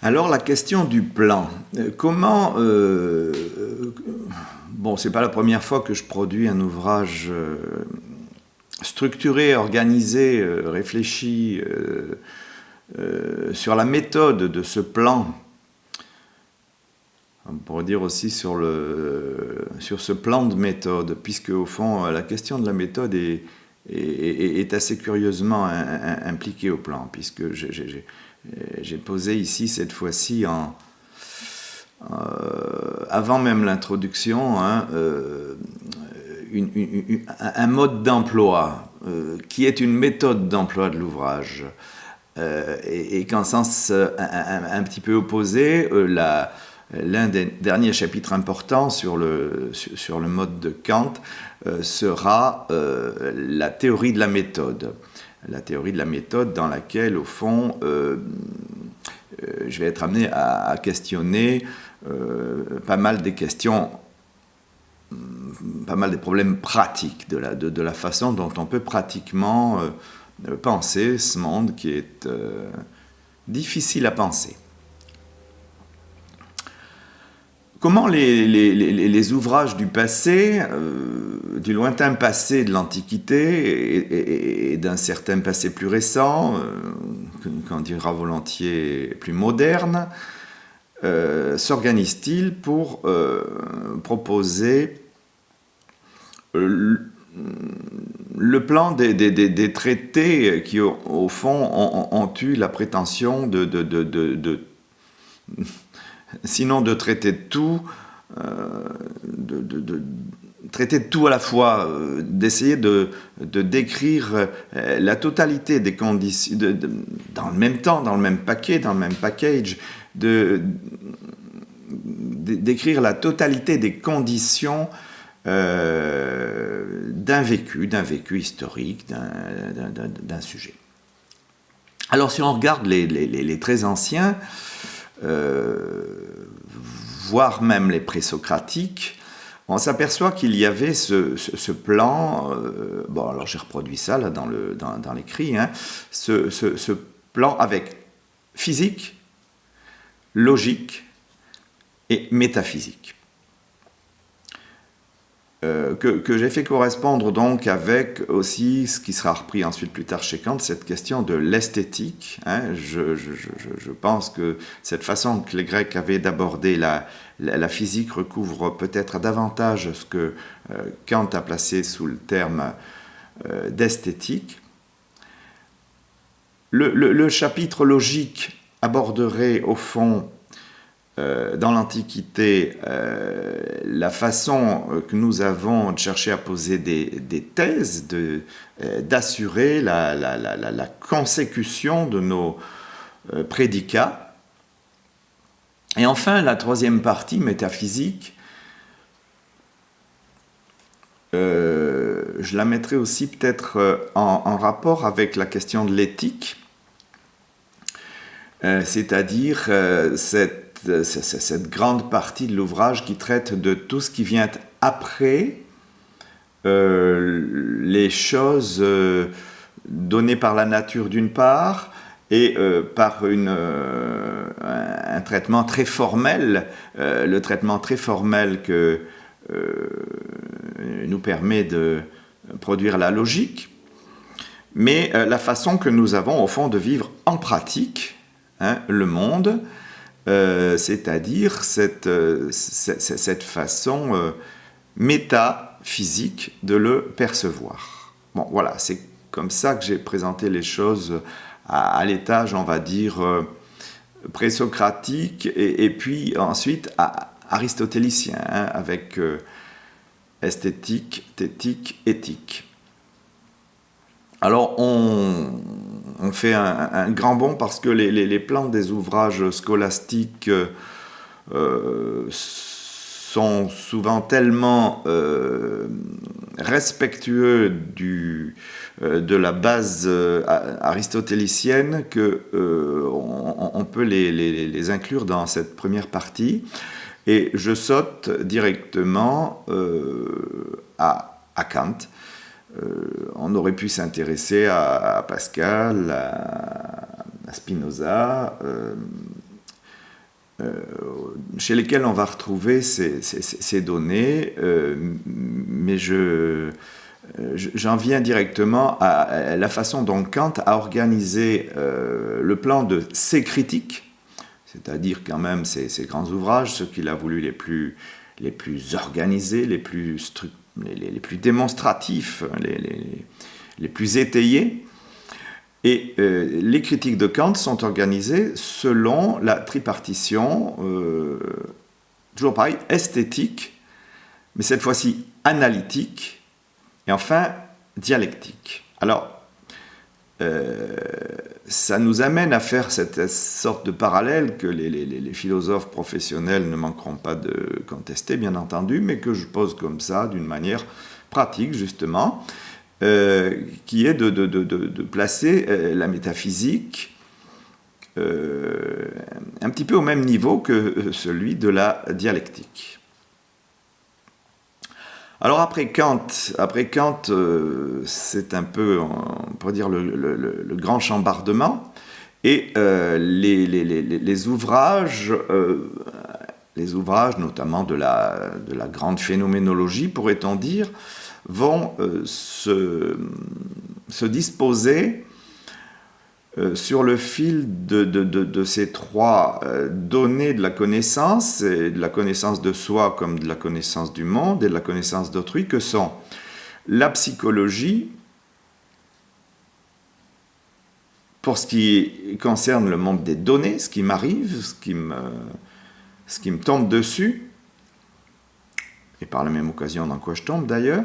Alors la question du plan. Comment... bon, c'est pas la première fois que je produis un ouvrage structuré, organisé, réfléchi sur la méthode de ce plan. On pourrait dire aussi sur ce plan de méthode, puisque au fond, la question de la méthode est assez curieusement impliquée au plan, puisque j'ai posé ici, cette fois-ci, avant même l'introduction, un mode d'emploi, qui est une méthode d'emploi de l'ouvrage, et qu'en sens un petit peu opposé, l'un des derniers chapitres importants sur le mode de Kant sera la théorie de la méthode. La théorie de la méthode dans laquelle, au fond, je vais être amené à questionner pas mal des questions, pas mal des problèmes pratiques de la façon dont on peut pratiquement penser ce monde qui est difficile à penser. Comment les ouvrages du passé, du lointain passé de l'Antiquité et d'un certain passé plus récent, qu'on dira volontiers plus moderne, s'organisent-ils pour proposer le plan des traités qui, au fond, ont eu la prétention sinon de traiter de tout, traiter de tout à la fois, d'essayer de décrire la totalité des conditions, dans le même temps, dans le même paquet, dans le même package, décrire la totalité des conditions d'un vécu historique, d'un sujet. Alors si on regarde les très anciens, voire même les présocratiques, on s'aperçoit qu'il y avait ce plan, bon alors j'ai reproduit ça là dans l'écrit, ce plan avec physique, logique et métaphysique. Que j'ai fait correspondre donc avec aussi ce qui sera repris ensuite plus tard chez Kant, cette question de l'esthétique. Je pense que cette façon que les Grecs avaient d'aborder la physique recouvre peut-être davantage ce que Kant a placé sous le terme d'esthétique. Le chapitre logique aborderait au fond dans l'Antiquité, la façon que nous avons de chercher à poser des thèses, d'assurer la consécution de nos prédicats. Et enfin, la troisième partie, métaphysique, je la mettrai aussi peut-être en rapport avec la question de l'éthique, c'est-à-dire cette grande partie de l'ouvrage qui traite de tout ce qui vient après les choses données par la nature d'une part et par un traitement très formel, le traitement très formel que nous permet de produire la logique, mais la façon que nous avons au fond de vivre en pratique le monde, c'est-à-dire cette façon métaphysique de le percevoir. Bon, voilà, c'est comme ça que j'ai présenté les choses à l'étage, on va dire, présocratique, et puis ensuite aristotélicien, avec esthétique, thétique, éthique. Alors, on fait un grand bond parce que les plans des ouvrages scolastiques sont souvent tellement respectueux de la base aristotélicienne qu'on peut les inclure dans cette première partie. Et je saute directement à Kant. On aurait pu s'intéresser à Pascal, à Spinoza, chez lesquels on va retrouver ces données, mais j'en viens directement à la façon dont Kant a organisé le plan de ses critiques, c'est-à-dire quand même ces grands ouvrages, ceux qu'il a voulu les plus organisés, les plus démonstratifs, les plus étayés. Et les critiques de Kant sont organisées selon la tripartition, toujours pareil, esthétique, mais cette fois-ci analytique, et enfin dialectique. Alors, ça nous amène à faire cette sorte de parallèle que les philosophes professionnels ne manqueront pas de contester, bien entendu, mais que je pose comme ça, d'une manière pratique, justement, qui est de placer la métaphysique un petit peu au même niveau que celui de la dialectique. Alors après Kant, c'est un peu, on pourrait dire, le grand chambardement, et les ouvrages, notamment de la grande phénoménologie, pourrait-on dire, vont se disposer sur le fil de ces trois données de la connaissance, et de la connaissance de soi comme de la connaissance du monde et de la connaissance d'autrui, que sont la psychologie, pour ce qui concerne le monde des données, ce qui m'arrive, ce qui me tombe dessus, et par la même occasion dans quoi je tombe d'ailleurs.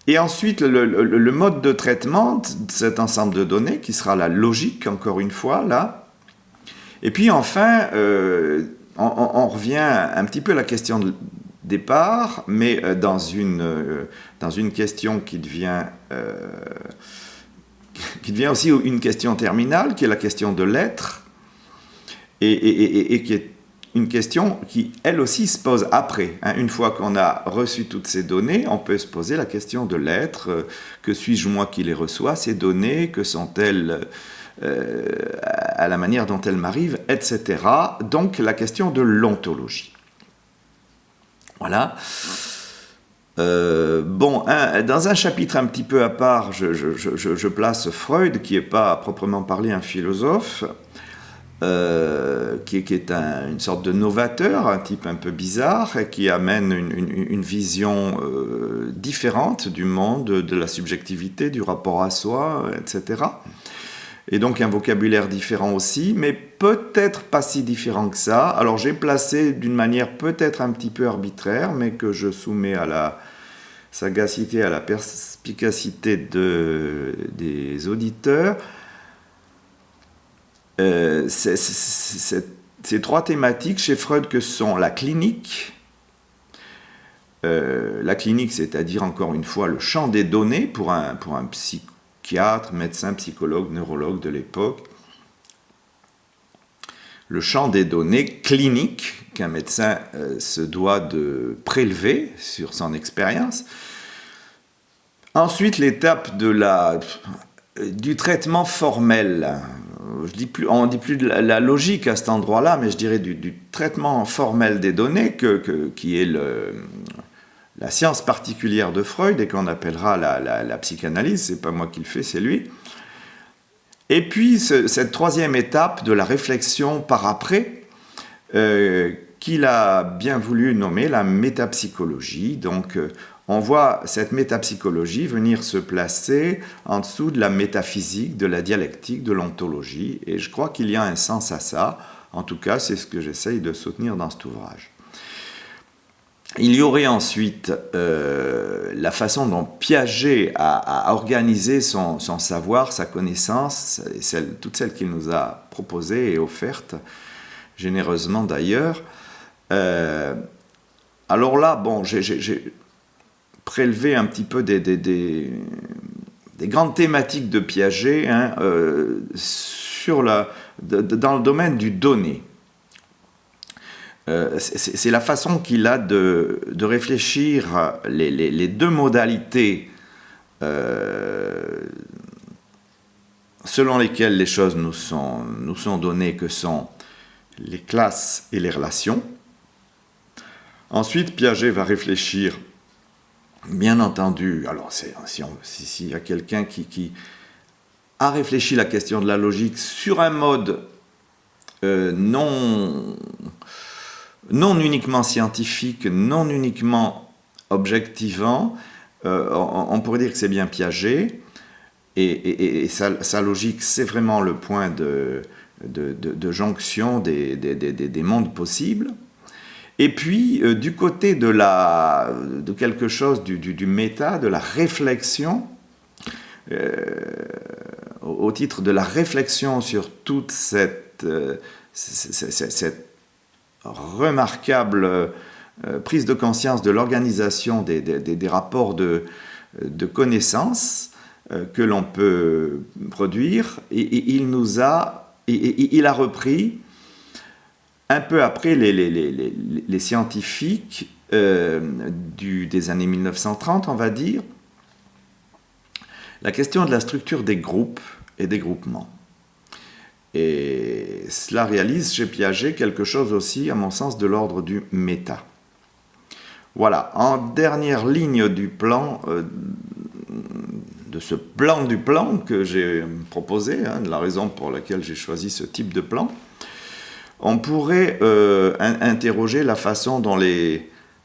Et ensuite, le mode de traitement de cet ensemble de données, qui sera la logique, encore une fois, là. Et puis enfin, on revient un petit peu à la question de départ, mais dans une question qui devient aussi une question terminale, qui est la question de l'être, et qui est une question qui, elle aussi, se pose après. Une fois qu'on a reçu toutes ces données, on peut se poser la question de l'être. Que suis-je moi qui les reçois, ces données? Que sont-elles à la manière dont elles m'arrivent, etc. Donc, la question de l'ontologie. Voilà. Dans un chapitre un petit peu à part, je place Freud, qui n'est pas à proprement parler un philosophe, qui est une sorte de novateur, un type un peu bizarre, et qui amène une vision différente du monde, de la subjectivité, du rapport à soi, etc. Et donc un vocabulaire différent aussi, mais peut-être pas si différent que ça. Alors j'ai placé d'une manière peut-être un petit peu arbitraire, mais que je soumets à la sagacité, à la perspicacité des auditeurs, ces trois thématiques chez Freud que sont la clinique, c'est-à-dire encore une fois le champ des données pour un psychiatre, médecin, psychologue, neurologue de l'époque, le champ des données cliniques qu'un médecin se doit de prélever sur son expérience. Ensuite, l'étape du traitement formel. On ne dit plus de la logique à cet endroit-là, mais je dirais du traitement formel des données, qui est la science particulière de Freud et qu'on appellera la psychanalyse. C'est pas moi qui le fais, c'est lui. Et puis cette troisième étape de la réflexion par après, qu'il a bien voulu nommer la métapsychologie. Donc on voit cette métapsychologie venir se placer en dessous de la métaphysique, de la dialectique, de l'ontologie, et je crois qu'il y a un sens à ça. En tout cas, c'est ce que j'essaye de soutenir dans cet ouvrage. Il y aurait ensuite la façon dont Piaget a organisé son savoir, sa connaissance, toutes celles qu'il nous a proposées et offertes, généreusement d'ailleurs. Alors là, j'ai prélevé un petit peu des grandes thématiques de Piaget dans le domaine du donné. C'est la façon qu'il a de réfléchir les deux modalités selon lesquelles les choses nous sont données, que sont les classes et les relations. Ensuite, Piaget va réfléchir, bien entendu, alors s'il y a quelqu'un qui a réfléchi la question de la logique sur un mode non uniquement scientifique, non uniquement objectivant, on pourrait dire que c'est bien Piaget, et sa logique, c'est vraiment le point de jonction des mondes possibles. Et puis, du côté de quelque chose du méta, de la réflexion, au titre de la réflexion sur toute cette remarquable prise de conscience de l'organisation des rapports de connaissances que l'on peut produire, et il a repris, un peu après les scientifiques des années 1930, on va dire, la question de la structure des groupes et des groupements. Et cela réalise chez Piaget quelque chose aussi, à mon sens, de l'ordre du méta. Voilà, en dernière ligne du plan, de ce plan du plan que j'ai proposé, la raison pour laquelle j'ai choisi ce type de plan, on pourrait interroger la façon dont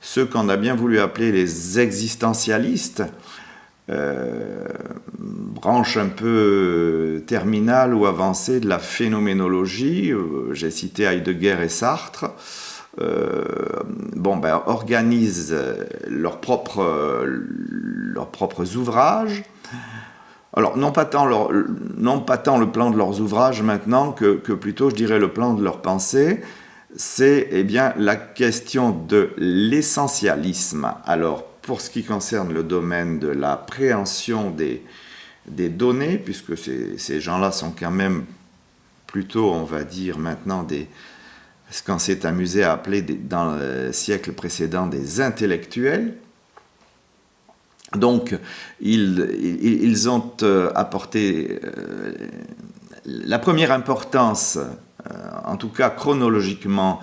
ceux qu'on a bien voulu appeler les existentialistes, branche un peu terminale ou avancée de la phénoménologie, j'ai cité Heidegger et Sartre, organisent leurs propres ouvrages. Alors, non pas tant le plan de leurs ouvrages maintenant que plutôt, je dirais, le plan de leur pensée. C'est la question de l'essentialisme. Alors, pour ce qui concerne le domaine de la préhension des données, puisque ces gens-là sont quand même plutôt, on va dire maintenant, ce qu'on s'est amusé à appeler dans le siècle précédent des intellectuels. Donc, ils ont apporté la première importance, en tout cas chronologiquement,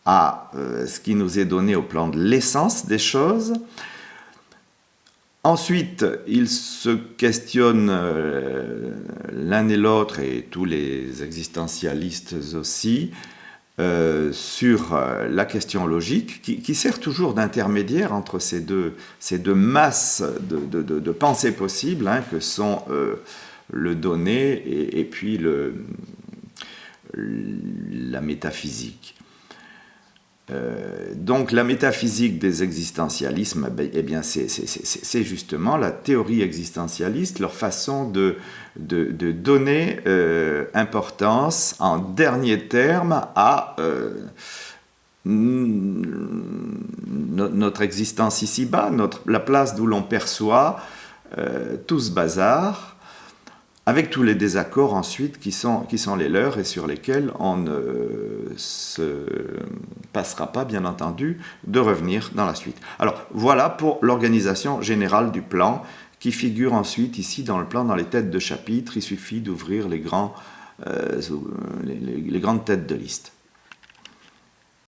à ce qui nous est donné au plan de l'essence des choses. Ensuite, ils se questionnent l'un et l'autre, et tous les existentialistes aussi, sur la question logique, qui sert toujours d'intermédiaire entre ces deux masses de pensées possibles, que sont le donné et puis la métaphysique. Donc la métaphysique des existentialismes, c'est justement la théorie existentialiste, leur façon de donner importance en dernier terme à notre existence ici-bas, la place d'où l'on perçoit tout ce bazar, avec tous les désaccords ensuite qui sont les leurs et sur lesquels on ne se passera pas, bien entendu, de revenir dans la suite. Alors voilà pour l'organisation générale du plan qui figure ensuite ici dans le plan, dans les têtes de chapitre. Il suffit d'ouvrir les grandes têtes de liste.